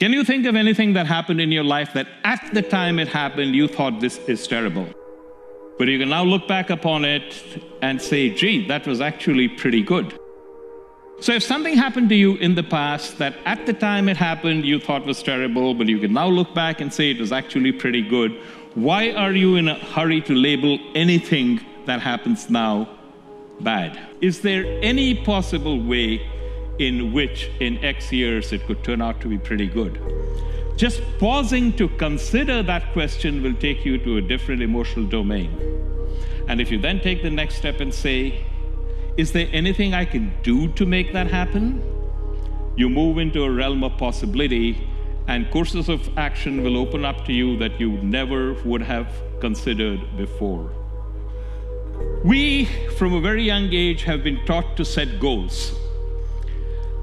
Can you think of anything that happened in your life that at the time it happened, you thought this is terrible? But you can now look back upon it and say, gee, that was actually pretty good. So if something happened to you in the past that at the time it happened, you thought was terrible, but you can now look back and say it was actually pretty good, why are you in a hurry to label anything that happens now bad? Is there any possible way in which in X years it could turn out to be pretty good? Just pausing to consider that question will take you to a different emotional domain. And if you then take the next step and say, is there anything I can do to make that happen? You move into a realm of possibility, and courses of action will open up to you that you never would have considered before. We, from a very young age, have been taught to set goals.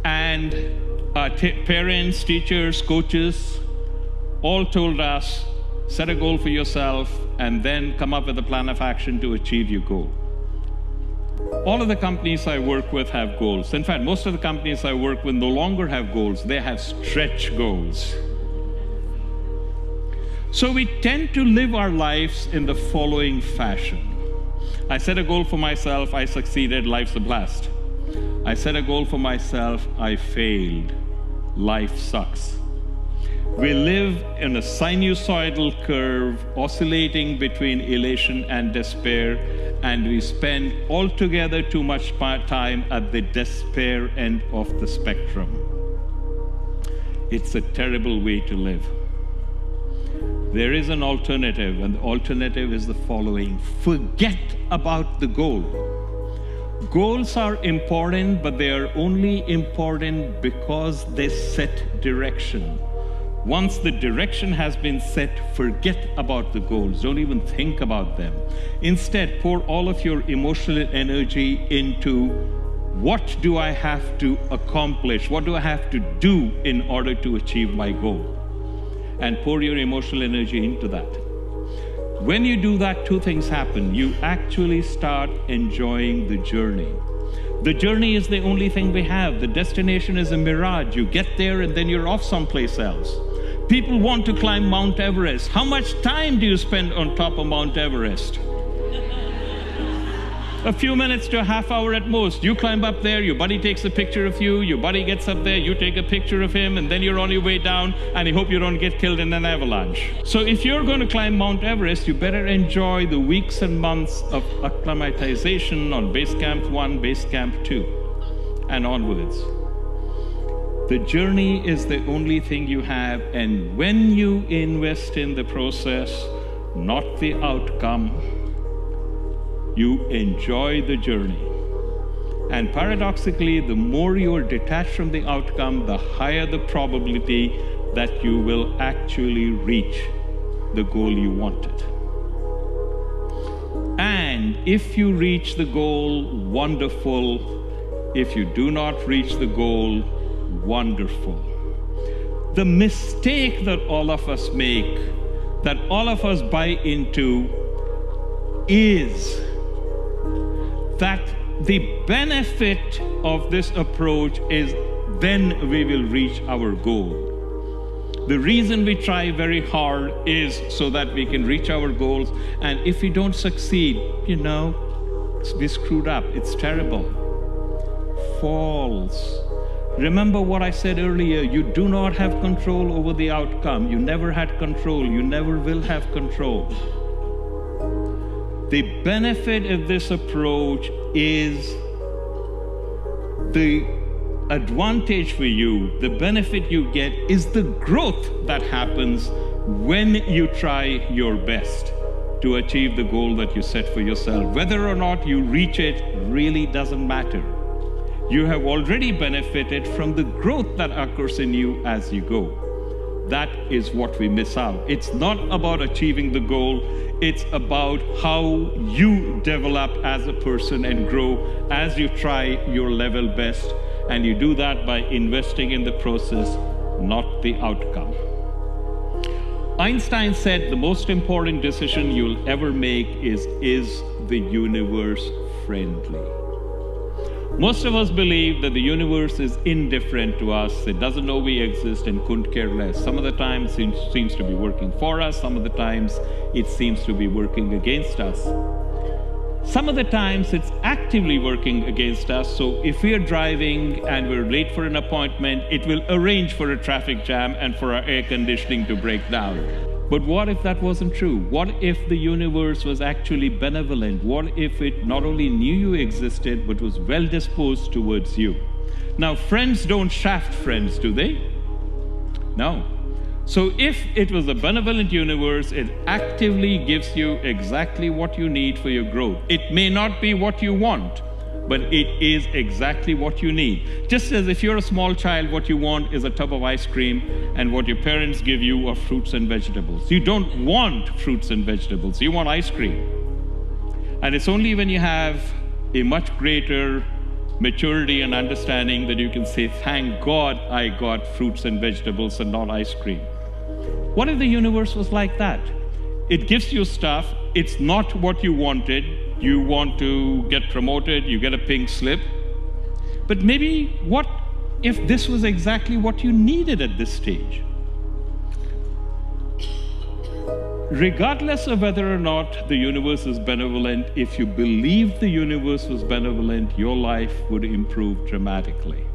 And our parents, teachers, coaches, all told us, set a goal for yourself and then come up with a plan of action to achieve your goal. All of the companies I work with have goals. In fact, most of the companies I work with no longer have goals. They have stretch goals. So we tend to live our lives in the following fashion. I set a goal for myself, I succeeded, life's a blast. I set a goal for myself, I failed, life sucks. We live in a sinusoidal curve oscillating between elation and despair, and we spend altogether too much time at the despair end of the spectrum. It's a terrible way to live. There is an alternative, and the alternative is the following. Forget about the goal. Goals are important, but they are only important because they set direction. Once the direction has been set, forget about the goals. Don't even think about them. Instead, pour all of your emotional energy into what do I have to accomplish? What do I have to do in order to achieve my goal? And pour your emotional energy into that. When you do that, two things happen. You actually start enjoying the journey. The journey is the only thing we have. The destination is a mirage. You get there and then you're off someplace else. People want to climb Mount Everest. How much time do you spend on top of Mount Everest? A few minutes to a half hour at most. You climb up there, your buddy takes a picture of you, your buddy gets up there, you take a picture of him, and then you're on your way down, and you hope you don't get killed in an avalanche. So if you're going to climb Mount Everest, you better enjoy the weeks and months of acclimatization on Base Camp 1, Base Camp 2, and onwards. The journey is the only thing you have, and when you invest in the process, not the outcome, you enjoy the journey. And paradoxically, the more you are detached from the outcome, the higher the probability that you will actually reach the goal you wanted. And if you reach the goal, wonderful. If you do not reach the goal, wonderful. The mistake that all of us make, that all of us buy into, is that the benefit of this approach is then we will reach our goal. The reason we try very hard is so that we can reach our goals, and if we don't succeed, you know, we screwed up, it's terrible. False. Remember what I said earlier, you do not have control over the outcome. You never had control, you never will have control. The benefit of this approach is the advantage for you, the benefit you get is the growth that happens when you try your best to achieve the goal that you set for yourself. Whether or not you reach it really doesn't matter. You have already benefited from the growth that occurs in you as you go. That is what we miss out. It's not about achieving the goal. It's about how you develop as a person and grow as you try your level best. And you do that by investing in the process, not the outcome. Einstein said the most important decision you'll ever make is the universe friendly? Most of us believe that the universe is indifferent to us. It doesn't know we exist and couldn't care less. Some of the times it seems to be working for us. Some of the times it seems to be working against us. Some of the times it's actively working against us. So if we are driving and we're late for an appointment, it will arrange for a traffic jam and for our air conditioning to break down. But what if that wasn't true? What if the universe was actually benevolent? What if it not only knew you existed, but was well disposed towards you? Now, friends don't shaft friends, do they? No. So if it was a benevolent universe, it actively gives you exactly what you need for your growth. It may not be what you want, but it is exactly what you need. Just as if you're a small child, what you want is a tub of ice cream, and what your parents give you are fruits and vegetables. You don't want fruits and vegetables, you want ice cream. And it's only when you have a much greater maturity and understanding that you can say, thank God I got fruits and vegetables and not ice cream. What if the universe was like that? It gives you stuff, it's not what you wanted. You want to get promoted, you get a pink slip. But maybe what if this was exactly what you needed at this stage? Regardless of whether or not the universe is benevolent, if you believed the universe was benevolent, your life would improve dramatically.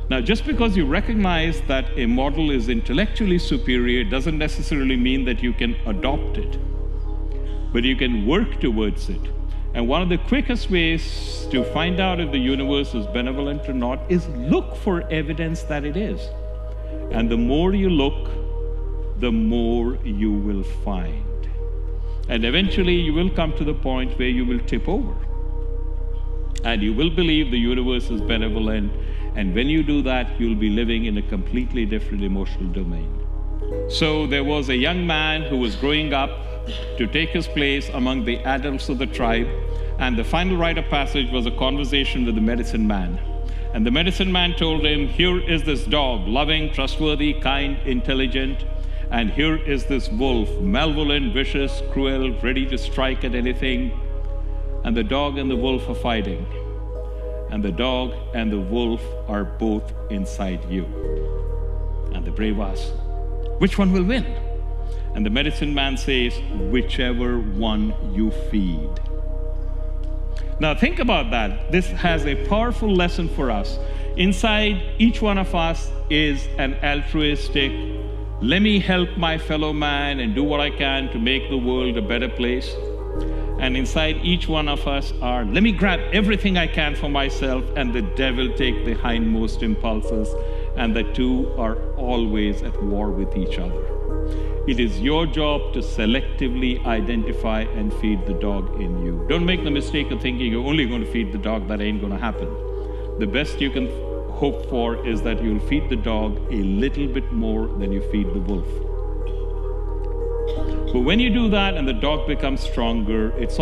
Now, just because you recognize that a model is intellectually superior doesn't necessarily mean that you can adopt it, but you can work towards it. And one of the quickest ways to find out if the universe is benevolent or not is look for evidence that it is. And the more you look, the more you will find. And eventually you will come to the point where you will tip over. And you will believe the universe is benevolent. And when you do that, you'll be living in a completely different emotional domain. So there was a young man who was growing up to take his place among the adults of the tribe. And the final rite of passage was a conversation with the medicine man. And the medicine man told him, here is this dog, loving, trustworthy, kind, intelligent. And here is this wolf, malevolent, vicious, cruel, ready to strike at anything. And the dog and the wolf are fighting. And the dog and the wolf are both inside you. And the brave asks, which one will win? And the medicine man says, whichever one you feed. Now think about that. This has a powerful lesson for us. Inside each one of us is an altruistic, let me help my fellow man and do what I can to make the world a better place. And inside each one of us are, let me grab everything I can for myself, and the devil take the hindmost impulses. And the two are always at war with each other. It is your job to selectively identify and feed the dog in you. Don't make the mistake of thinking you're only going to feed the dog. That ain't going to happen. The best you can hope for is that you'll feed the dog a little bit more than you feed the wolf. But when you do that and the dog becomes stronger, it's